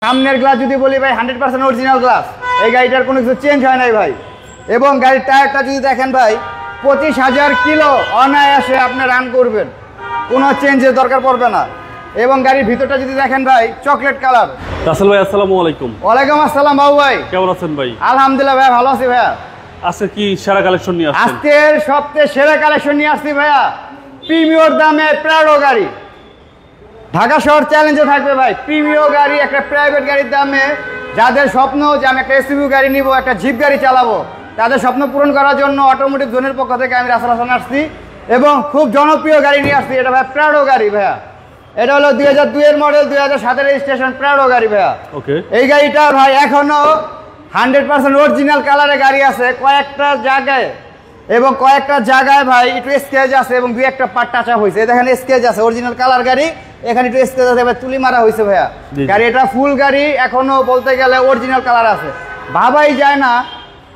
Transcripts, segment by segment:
সামনের গ্লাস যদি বলি ভাই 100% অরিজিনাল গ্লাস। এই গাড়িটার কোনো কিছু চেঞ্জ হয় নাই ভাই। এবং গাড়ির টায়ারটা যদি দেখেন ভাই 25,000 কিলো অনায়াসে আপনি রান করবেন, কোনো চেঞ্জের দরকার পড়বে না। এবং গাড়ির ভিতরটা যদি দেখেন ভাই চকলেট কালার। রাসেল ভাই আসসালামু আলাইকুম। ওয়ালাইকুম আসসালাম বাবু ভাই, কেমন আছেন ভাই? আলহামদুলিল্লাহ ভাই, ভালো আছি ভাইয়া। আজকে কি সেরা কালেকশন নিয়ে আসছেন? আজকের সবচেয়ে সেরা কালেকশন নিয়ে আসছি ভাইয়া, প্রিমিয়র দামে প্রাডো গাড়ি। ঢাকা শহর চ্যালেঞ্জে থাকবে ভাই, প্রিমিয়র গাড়ি, একটা প্রাইভেট গাড়ির দামে। যাদের স্বপ্ন যে আমি একটা এসইউভি গাড়ি নিব, একটা জিপ গাড়ি চালাবো, তাদের স্বপ্ন পূরণ করার জন্য অটোমোটিভ জোনের পক্ষ থেকে আমি রাসেল হাসান আসছি এবং খুব জনপ্রিয় গাড়ি নিয়ে আসছি। এটা ভাই প্রাডো গাড়ি ভাইয়া। এটা হলো 2002 এর মডেল, 2007 রেজিস্ট্রেশন প্রাডো গাড়ি ভাইয়া। ওকে, এই গাড়িটা ভাই এখনো 100% অরিজিনাল কালারের গাড়ি আছে কয়েকটা জায়গায়, এবং কয়েকটা জায়গায় ভাই একটু স্কেচ আছে এবং দুই একটা পার্ট টাচ আপ হয়েছে। দেখেন স্কেচ আছে, অরিজিনাল কালার গাড়ি, এখানে একটু স্কেচ আছে, তুলি মারা হয়েছে ভাইয়া। গাড়ি এটা ফুল গাড়ি, এখনো বলতে গেলে অরিজিনাল কালার আছে, ভাবাই যায় না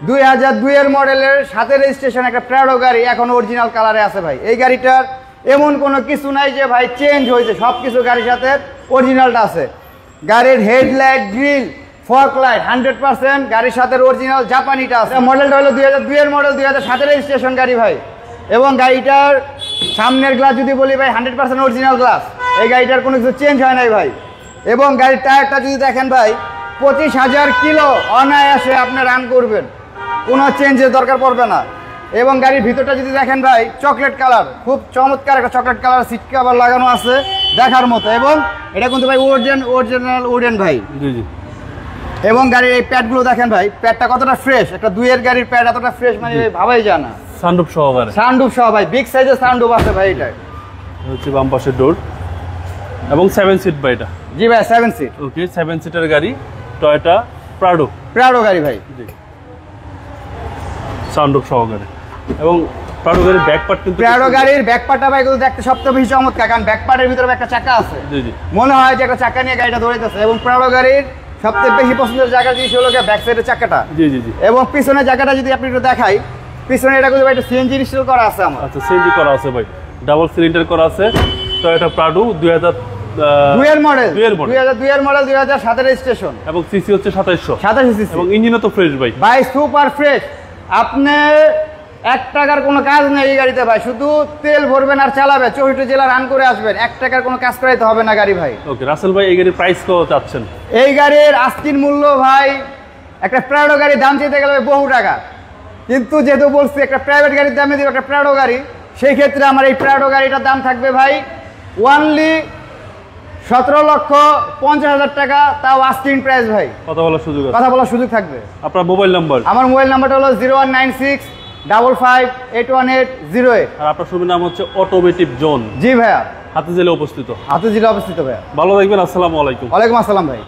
2002 এর মডেলের 7 রেজিস্ট্রেশন একটা প্রাডো গাড়ি এখনো অরিজিনাল কালারে আছে ভাই। এই গাড়িটার এমন কোনো কিছু নাই যে ভাই চেঞ্জ হয়েছে, সব কিছু গাড়ির সাথে অরিজিনালটা আছে। গাড়ির হেডলাইট, গ্রিল, ফগ লাইট 100% গাড়ির সাথে অরিজিনাল জাপানিটা আছে। মডেলটা হলো 2002 এর মডেল, 2007 রেজিস্ট্রেশন গাড়ি ভাই। এবং গাড়িটার সামনের গ্লাস যদি বলি ভাই 100% অরিজিনাল গ্লাস। এই গাড়িটার কোনো কিছু চেঞ্জ হয় নাই ভাই। এবং গাড়ির টায়ারটা যদি দেখেন ভাই 25,000 কিলো অনায়াসে আপনি রান করবেন, কোনো চেঞ্জের দরকার পড়বে না। এবং গাড়ির ভিতরটা যদি দেখেন ভাই চকলেট কালার, খুব চমৎকার একটা চকলেট কালার সিট কভার লাগানো আছে দেখার মতো। এবং এটা কিন্তু ভাই অরিজিনাল উডেন ভাই। জি জি। এবং গাড়ির এই প্যাডগুলো দেখেন ভাই, প্যাডটা কতটা ফ্রেশ, একটা 2 এর গাড়ির প্যাড এতটা ফ্রেশ মানে ভাবাই যায় না। সানরুফ সহকারে, সানরুফ সহ ভাই, বিগ সাইজের সানরুফ আছে ভাই। এটা হচ্ছে বাম পাশের ডোর এবং 7 সিট ভাই এটা। জি ভাই 7 সিট। ওকে, 7 সিটার গাড়ি, টয়োটা প্রাডো গাড়ি ভাই। জি, সানরুফ সহকারে। এবং প্রাডো গাড়ির ব্যাক পার্ট কিন্তু প্রাডো গাড়ির ব্যাক পার্টটা ভাই কিন্তু দেখতে সবচেয়ে বেশি চমৎকার, কারণ ব্যাক পার্টের ভিতরে একটা চাকা আছে। জি জি, মনে হয় যে একটা চাকা নিয়ে গাড়িটা দৌড়াইতেছে। এবং প্রাডো গাড়ির সবচেয়ে বেশি পছন্দের জায়গা জিনিস হলো ব্যাক সাইডের চাকাটা। জি জি জি। এবং পিছনের জায়গাটা যদি আপনি একটু দেখাই, পিছনে এটা কিন্তু একটা সিএনজি ইনস্টল করা আছে আমার। আচ্ছা, সিএনজি করা আছে ভাই, ডাবল সিলিন্ডার করা আছে। টয়োটা প্রাডো 2002 এর মডেল, 2002 এর মডেল, 2007 রেজিস্ট্রেশন এবং সিসি হচ্ছে 2700 সিসি। এবং ইঞ্জিনও তো ফ্রেশ ভাই। ভাই সুপার ফ্রেশ। আপনি 1 টাকার কোনো কাজ নেই এই গাড়িতে ভাই, শুধু তেল ভরবেন আর চালাবে, 64 জেলা রান করে আসবেন, 1 টাকার কোনো কাজ করাইতে হবে না গাড়ি ভাই। ওকে রাসেল ভাই, এই গাড়ির প্রাইস কত চাচ্ছেন? এই গাড়ির আস্কিন মূল্য ভাই, একটা প্রাডো গাড়ির দাম চাইতে গেলে বহু টাকা, কিন্তু যেহেতু বলছি একটা প্রাইভেট গাড়ির দামে দিব একটা প্রাডো গাড়ি, সেই ক্ষেত্রে আমার এই প্রাডো গাড়িটার দাম থাকবে ভাই ওনলি 17,50,000 টাকা, তাও আস্কিং প্রাইস ভাই। কথা বলার সুযোগ আছে, কথা বলার সুযোগ থাকবে। আপনার মোবাইল নাম্বার? আমার মোবাইল নাম্বারটা হলো 0196558108। আর আপনার শোরুমের নাম হচ্ছে অটোমেটিভ জোন। জি ভাইয়া, হাতিঝিলে অবস্থিত। হাতিঝিলে অবস্থিত ভাইয়া। ভালো থাকবেন, আসসালামু আলাইকুম। ওয়ালাইকুম আসসালাম ভাই।